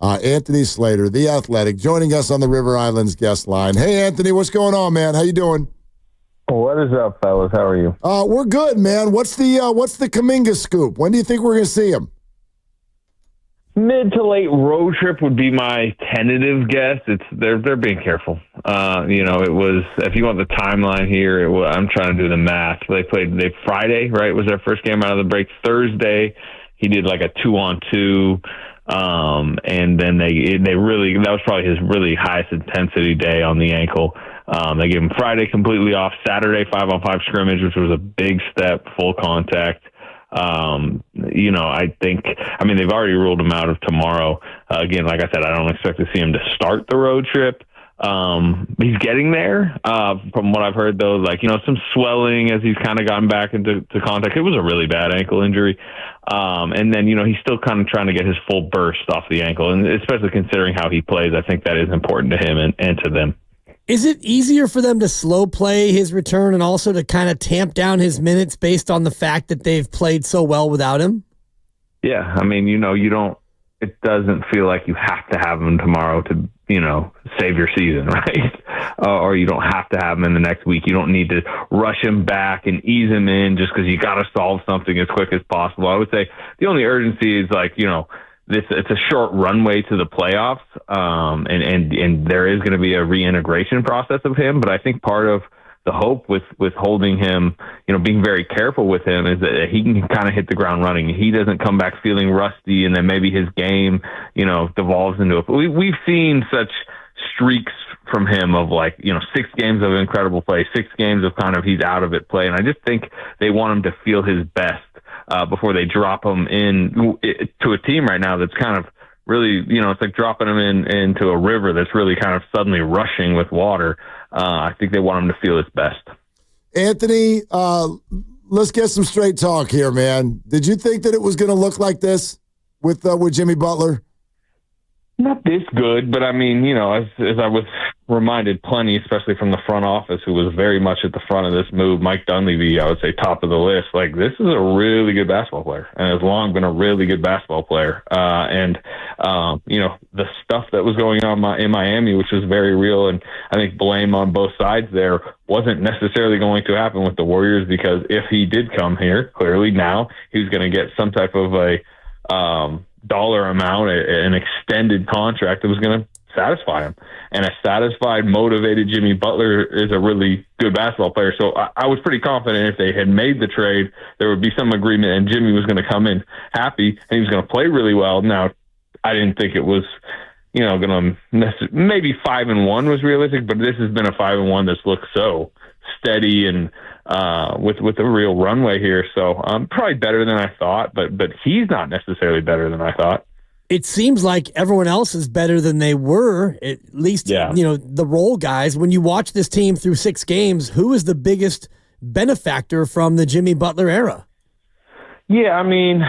Anthony Slater, the Athletic, joining us on the River Islands guest line. Hey, Anthony, what's going on, man? How you doing? What is up, fellas? How are you? We're good, man. What's the Kuminga scoop? When do you think we're going to see him? Mid to late road trip would be my tentative guess. They're being careful. It was, if you want the timeline here, I'm trying to do the math. They Friday, right? Was their first game out of the break. Thursday, he did like a 2-on-2. And then that was probably his really highest intensity day on the ankle. They gave him Friday completely off, Saturday 5-on-5 scrimmage, which was a big step, full contact. They've already ruled him out of tomorrow. Again, like I said, I don't expect to see him to start the road trip. He's getting there. From what I've heard, though, some swelling as he's kind of gotten back into contact. It was a really bad ankle injury. And then, he's still kind of trying to get his full burst off the ankle. And especially considering how he plays, I think that is important to him and to them. Is it easier for them to slow play his return and also to kind of tamp down his minutes based on the fact that they've played so well without him? Yeah. It doesn't feel like you have to have him tomorrow to, save your season, right? Or you don't have to have him in the next week. You don't need to rush him back and ease him in just because you got to solve something as quick as possible. I would say the only urgency is it's a short runway to the playoffs, and there is going to be a reintegration process of him. But I think part of the hope with holding him, being very careful with him, is that he can kind of hit the ground running. He doesn't come back feeling rusty, and then maybe his game, devolves into it. We've seen such streaks from him of 6 games of incredible play, 6 games of kind of he's out of it play, and I just think they want him to feel his best before they drop him in to a team right now that's kind of really, it's like dropping him into a river that's really kind of suddenly rushing with water. I think they want him to feel his best. Anthony, let's get some straight talk here, man. Did you think that it was going to look like this with Jimmy Butler? Not this good, but as I was reminded plenty, especially from the front office, who was very much at the front of this move, Mike Dunleavy, I would say top of the list. This is a really good basketball player, and has long been a really good basketball player. The stuff that was going on in Miami, which was very real, and I think blame on both sides there, wasn't necessarily going to happen with the Warriors, because if he did come here, clearly now he was going to get some type of a dollar amount, an extended contract that was going to satisfy him. And a satisfied, motivated Jimmy Butler is a really good basketball player. So I was pretty confident if they had made the trade, there would be some agreement and Jimmy was going to come in happy and he was going to play really well. Now, I didn't think it was, going to maybe 5-1 was realistic, but this has been a 5-1 that's looked so steady and with a real runway here. So probably better than I thought, but he's not necessarily better than I thought. It seems like everyone else is better than they were, at least, the role guys. When you watch this team through 6 games, who is the biggest benefactor from the Jimmy Butler era? Yeah, we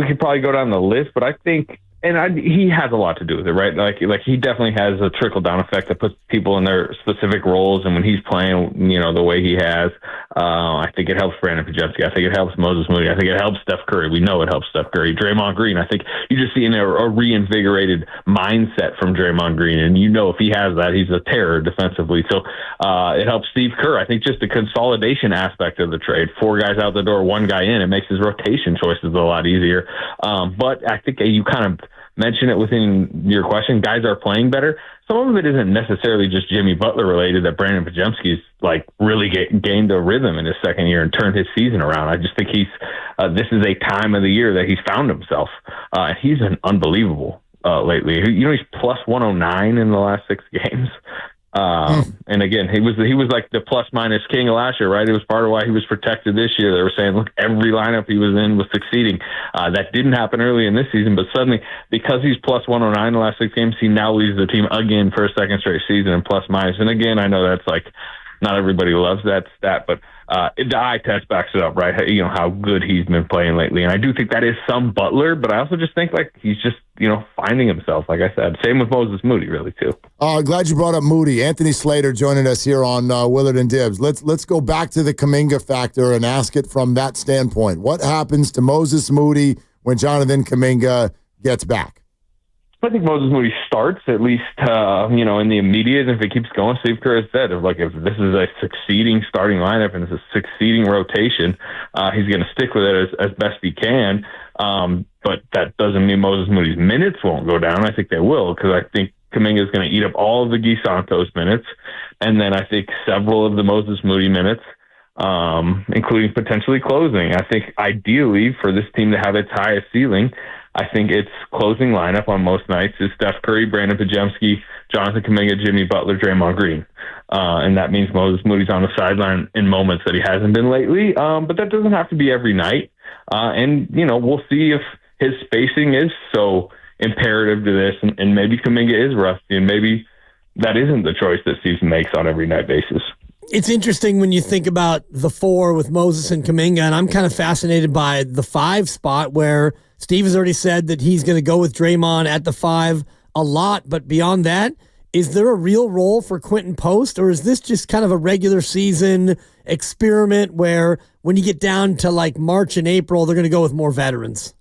could probably go down the list, but I think, he has a lot to do with it, right? Like he definitely has a trickle down effect that puts people in their specific roles. And when he's playing, the way he has, I think it helps Brandon Pajemski. I think it helps Moses Moody. I think it helps Steph Curry. We know it helps Steph Curry. Draymond Green, I think you just see a reinvigorated mindset from Draymond Green. And if he has that, he's a terror defensively. So it helps Steve Kerr. I think just the consolidation aspect of the trade, 4 guys out the door, 1 guy in, it makes his rotation choices a lot easier. But I think you kind of mention it within your question. Guys are playing better. Some of it isn't necessarily just Jimmy Butler related, that Brandon Pajemski's really gained a rhythm in his second year and turned his season around. I just think this is a time of the year that he's found himself. He's been unbelievable lately. He's plus 109 in the last 6 games. And again, he was like the plus minus king of last year, right? It was part of why he was protected this year. They were saying, look, every lineup he was in was succeeding. That didn't happen early in this season, but suddenly, because he's plus 109 the last 6 games, he now leads the team again for a second straight season in plus minus. And again, I know that's not everybody loves that stat, but the eye test backs it up, right? How good he's been playing lately. And I do think that is some Butler, but I also just think he's just, finding himself, like I said. Same with Moses Moody, really, too. Glad you brought up Moody. Anthony Slater joining us here on Willard and Dibbs. Let's go back to the Kuminga factor and ask it from that standpoint. What happens to Moses Moody when Jonathan Kuminga gets back? I think Moses Moody starts at least, in the immediate. If it keeps going, Steve Kerr has said, if this is a succeeding starting lineup and it's a succeeding rotation, he's going to stick with it as best he can. But that doesn't mean Moses Moody's minutes won't go down. I think they will, because I think Kuminga is going to eat up all of the Guy Santos minutes, and then I think several of the Moses Moody minutes, including potentially closing. I think ideally for this team to have its highest ceiling, I think its closing lineup on most nights is Steph Curry, Brandon Podziemski, Jonathan Kuminga, Jimmy Butler, Draymond Green. And that means Moses Moody's on the sideline in moments that he hasn't been lately. But that doesn't have to be every night. We'll see if his spacing is so imperative to this, and maybe Kuminga is rusty, and maybe that isn't the choice that Steve makes on every night basis. It's interesting when you think about the 4 with Moses and Kuminga, and I'm kind of fascinated by the 5 spot where Steve has already said that he's going to go with Draymond at the 5 a lot. But beyond that, is there a real role for Quentin Post, or is this just kind of a regular season experiment where when you get down to like March and April, they're going to go with more veterans?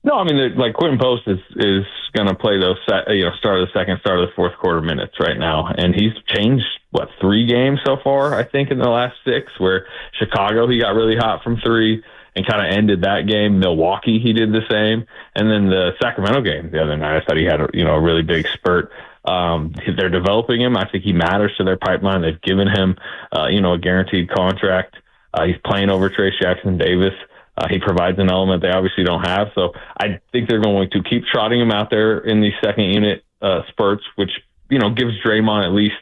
No, I mean, like Quentin Post is going to play those, start of the second, start of the fourth quarter minutes right now. And he's changed, 3 games so far, I think, in the last 6, where Chicago, he got really hot from 3 and kind of ended that game. Milwaukee, he did the same. And then the Sacramento game the other night, I thought he had a really big spurt. They're developing him. I think he matters to their pipeline. They've given him, a guaranteed contract. He's playing over Trace Jackson-Davis. He provides an element they obviously don't have. So I think they're going to keep trotting him out there in these second unit spurts, which, gives Draymond at least,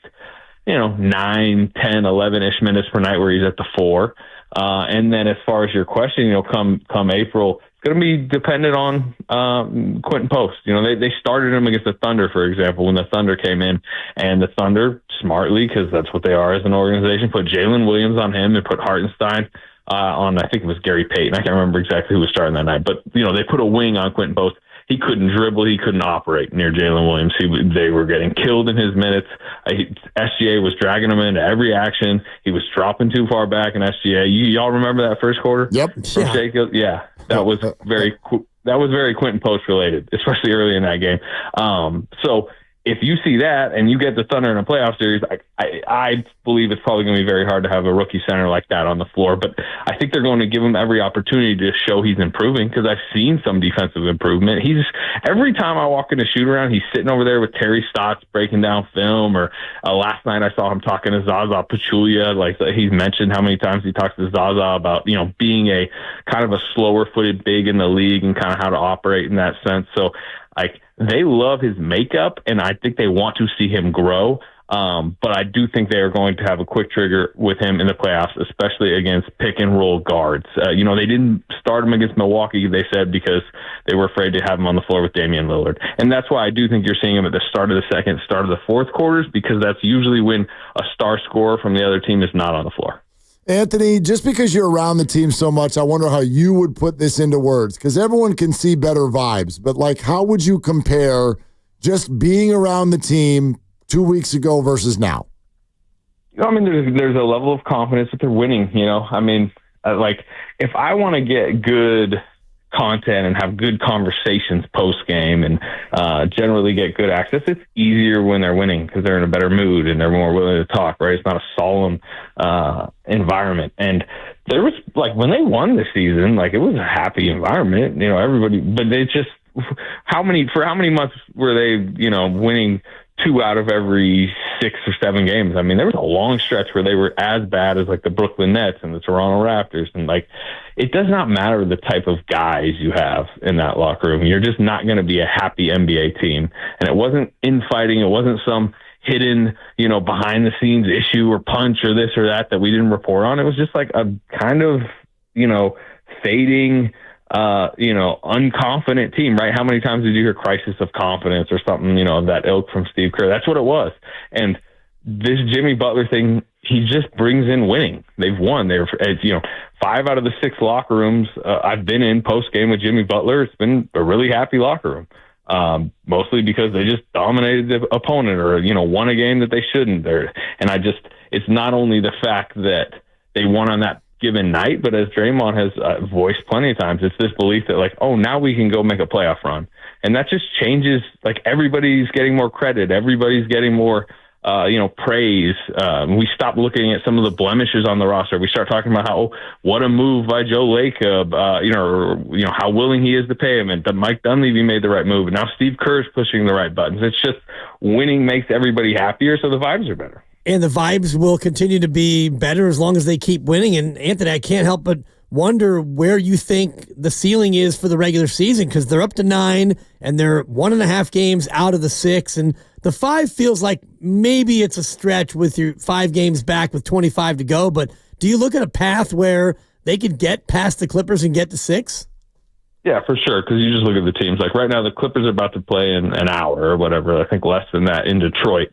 9, 10, 11-ish minutes per night where he's at the 4. And then as far as your question, come April, it's going to be dependent on Quentin Post. They started him against the Thunder, for example, when the Thunder came in, and the Thunder, smartly, because that's what they are as an organization, put Jalen Williams on him and put Hartenstein on, I think it was Gary Payton. I can't remember exactly who was starting that night, but they put a wing on Quentin Post. He couldn't dribble. He couldn't operate near Jalen Williams. They were getting killed in his minutes. SGA was dragging him into every action. He was dropping too far back in SGA. Y'all remember that first quarter? Yep. Yeah. That was very Quentin Post related, especially early in that game. So if you see that and you get the Thunder in a playoff series, I believe it's probably going to be very hard to have a rookie center like that on the floor. But I think they're going to give him every opportunity to show he's improving, because I've seen some defensive improvement. Every time I walk in a shoot around, he's sitting over there with Terry Stotts breaking down film. Or last night I saw him talking to Zaza Pachulia. Like, he's mentioned how many times he talks to Zaza about being a kind of a slower footed big in the league and kind of how to operate in that sense. So they love his makeup, and I think they want to see him grow. But I do think they are going to have a quick trigger with him in the playoffs, especially against pick and roll guards. They didn't start him against Milwaukee, they said, because they were afraid to have him on the floor with Damian Lillard. And that's why I do think you're seeing him at the start of the second, start of the fourth quarters, because that's usually when a star scorer from the other team is not on the floor. Anthony, just because you're around the team so much, I wonder how you would put this into words, because everyone can see better vibes. But, how would you compare just being around the team 2 weeks ago versus now? I mean, there's a level of confidence that they're winning, I mean, if I want to get good content and have good conversations post game and generally get good access, it's easier when they're winning, because they're in a better mood and they're more willing to talk, right? It's not a solemn environment. And there was, when they won this season, it was a happy environment, everybody, but they just, how many months were they, winning 2 out of every 6 or 7 games? I mean, there was a long stretch where they were as bad as the Brooklyn Nets and the Toronto Raptors. And it does not matter the type of guys you have in that locker room. You're just not going to be a happy NBA team. And it wasn't infighting. It wasn't some hidden, behind the scenes issue or punch or this or that we didn't report on. It was just a kind of, fading, unconfident team, right? How many times did you hear crisis of confidence or something, of that ilk from Steve Kerr? That's what it was. And this Jimmy Butler thing, he just brings in winning. They've won. They're, 5 out of the 6 locker rooms I've been in post game with Jimmy Butler, it's been a really happy locker room. Mostly because they just dominated the opponent or, won a game that they shouldn't. And it's not only the fact that they won on that given night, but as Draymond has voiced plenty of times, it's this belief that like, oh, now we can go make a playoff run. And that just changes, like everybody's getting more credit. Everybody's getting more, praise. We stop looking at some of the blemishes on the roster. We start talking about what a move by Joe Lacob, how willing he is to pay him. And Mike Dunleavy made the right move. And now Steve Kerr's pushing the right buttons. It's just winning makes everybody happier, so the vibes are better. And the vibes will continue to be better as long as they keep winning. And Anthony, I can't help but wonder where you think the ceiling is for the regular season, because they're up to 9 and they're 1.5 games out of the 6. And the 5 feels like maybe it's a stretch with your 5 games back with 25 to go. But do you look at a path where they could get past the Clippers and get to 6? Yeah, for sure, because you just look at the teams. Like right now, the Clippers are about to play in an hour or whatever, I think less than that, in Detroit.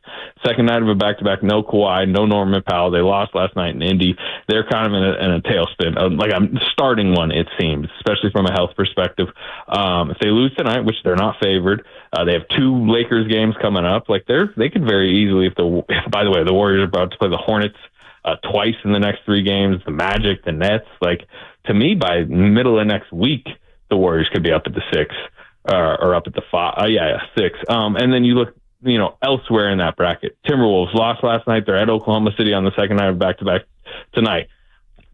Second night of a back-to-back, no Kawhi, no Norman Powell. They lost last night in Indy. They're kind of in a tailspin, like I'm starting one, it seems, especially from a health perspective. If they lose tonight, which they're not favored, they have 2 Lakers games coming up. Like they could very easily, by the way, the Warriors are about to play the Hornets twice in the next 3 games, the Magic, the Nets. Like, to me, by middle of next week, the Warriors could be up at the 6 or up at the 5. 6. And then you look, elsewhere in that bracket. Timberwolves lost last night. They're at Oklahoma City on the second night of back-to-back tonight.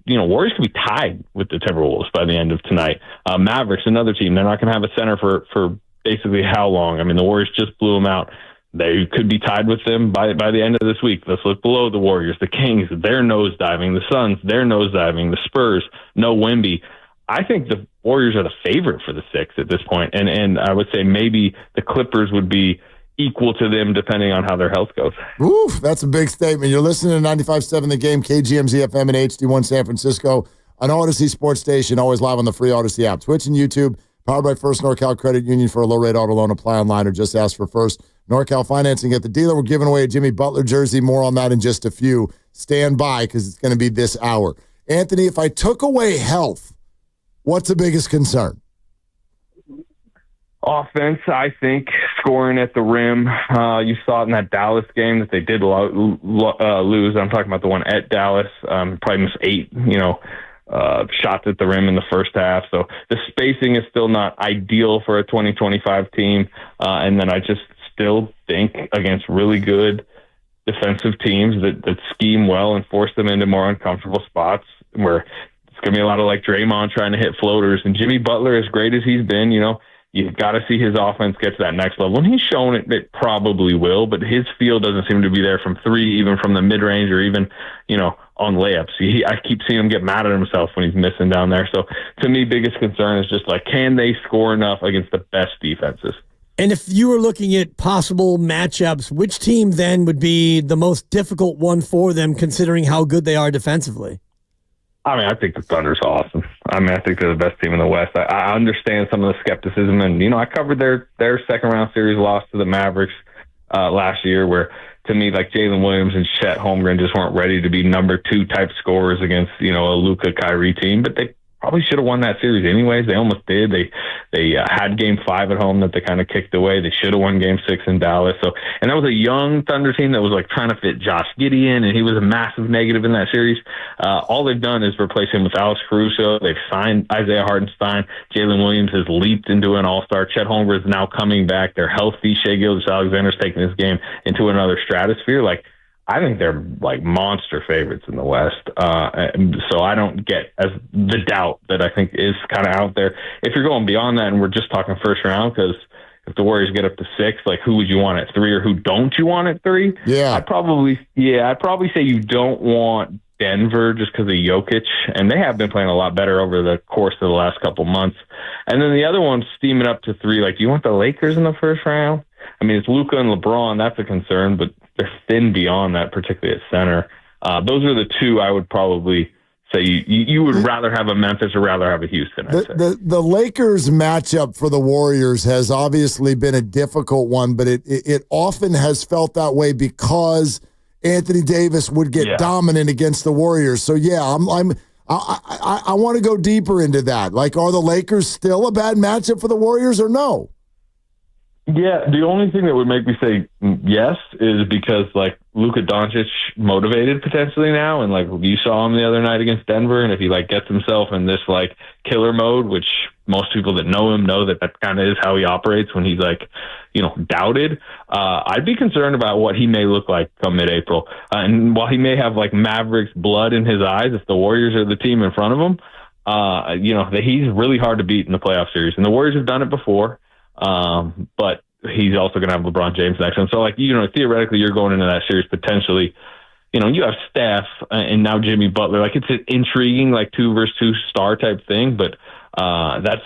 Warriors could be tied with the Timberwolves by the end of tonight. Mavericks, another team. They're not going to have a center for basically how long? I mean, the Warriors just blew them out. They could be tied with them by the end of this week. Let's look below the Warriors. The Kings, they're nosediving. The Suns, they're nosediving. The Spurs, no Wemby. I think the Warriors are the favorite for the 6 at this point, and I would say maybe the Clippers would be equal to them depending on how their health goes. Oof, that's a big statement. You're listening to 95.7 The Game, KGMZ FM and HD1 San Francisco, on Odyssey Sports Station, always live on the free Odyssey app. Twitch and YouTube, powered by First NorCal Credit Union. For a low-rate auto loan, apply online or just ask for First NorCal Financing at the dealer. We're giving away a Jimmy Butler jersey. More on that in just a few. Stand by, because it's going to be this hour. Anthony, if I took away health, what's the biggest concern? Offense, I think, scoring at the rim. You saw it in that Dallas game that they did lose. I'm talking about the one at Dallas. Probably missed 8, shots at the rim in the first half. So the spacing is still not ideal for a 2025 team. And then I just still think against really good defensive teams that scheme well and force them into more uncomfortable spots where it's going to be a lot of like Draymond trying to hit floaters. And Jimmy Butler, as great as he's been, you've got to see his offense get to that next level. And he's shown it probably will, but his feel doesn't seem to be there from 3, even from the mid-range or even, on layups. I keep seeing him get mad at himself when he's missing down there. So to me, biggest concern is just like, can they score enough against the best defenses? And if you were looking at possible matchups, which team then would be the most difficult one for them, considering how good they are defensively? I mean, I think the Thunder's awesome. I mean, I think they're the best team in the West. I understand some of the skepticism, and I covered their second round series loss to the Mavericks last year, where to me, like Jalen Williams and Chet Holmgren just weren't ready to be number 2 type scorers against a Luka Kyrie team, but they probably should have won that series anyways. They almost did. They had Game 5 at home that they kind of kicked away. They should have won Game 6 in Dallas. And that was a young Thunder team that was like trying to fit Josh Gideon, and he was a massive negative in that series. All they've done is replace him with Alex Caruso. They've signed Isaiah Hartenstein. Jalen Williams has leaped into an all-star. Chet Holmgren is now coming back. They're healthy. Shai Gilgeous-Alexander's taking this game into another stratosphere. Like, I think they're like monster favorites in the West. So I don't get as the doubt that I think is kind of out there. If you're going beyond that and we're just talking first round, because if the Warriors get up to 6, like who would you want at 3 or who don't you want at 3? Yeah. I'd probably say you don't want Denver just because of Jokic, and they have been playing a lot better over the course of the last couple months. And then the other one's steaming up to 3. Like, do you want the Lakers in the first round? I mean, it's Luka and LeBron. That's a concern, but they're thin beyond that, particularly at center. Those are the 2 I would probably say you would rather have a Memphis or rather have a Houston. The Lakers matchup for the Warriors has obviously been a difficult one, but it often has felt that way because Anthony Davis would get dominant against the Warriors. So yeah, I want to go deeper into that. Like, are the Lakers still a bad matchup for the Warriors or no? Yeah, the only thing that would make me say yes is because, like, Luka Doncic motivated potentially now, and, like, you saw him the other night against Denver, and if he, like, gets himself in this, like, killer mode, which most people that know him know that kind of is how he operates when he's, like, doubted, I'd be concerned about what he may look like come mid-April. And while he may have, like, Mavericks blood in his eyes, if the Warriors are the team in front of him, that he's really hard to beat in the playoff series. And the Warriors have done it before. But he's also going to have LeBron James next. And so, like, theoretically, you're going into that series potentially, you have Steph and now Jimmy Butler. Like, it's an intriguing, like, 2 versus 2 star type thing. But that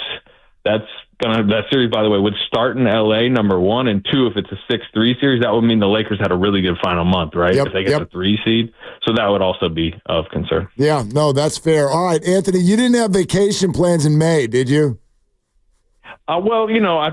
series, by the way, would start in LA, number 1, and 2, if it's a 6-3 series, that would mean the Lakers had a really good final month, right? Yep, if they get the 3 seed. So that would also be of concern. Yeah, no, that's fair. All right, Anthony, you didn't have vacation plans in May, did you? Well, I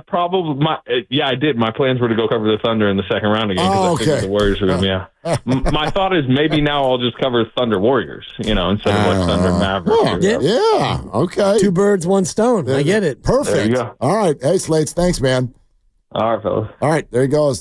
did. My plans were to go cover the Thunder in the second round again because I figured the Warriors were going to be. My thought is maybe now I'll just cover Thunder Warriors, instead of like Thunder Mavericks. Yeah, okay. 2 birds, 1 stone. I get it. Perfect. There you go. All right. Hey, Slates, thanks, man. All right, fellas. All right, there he goes.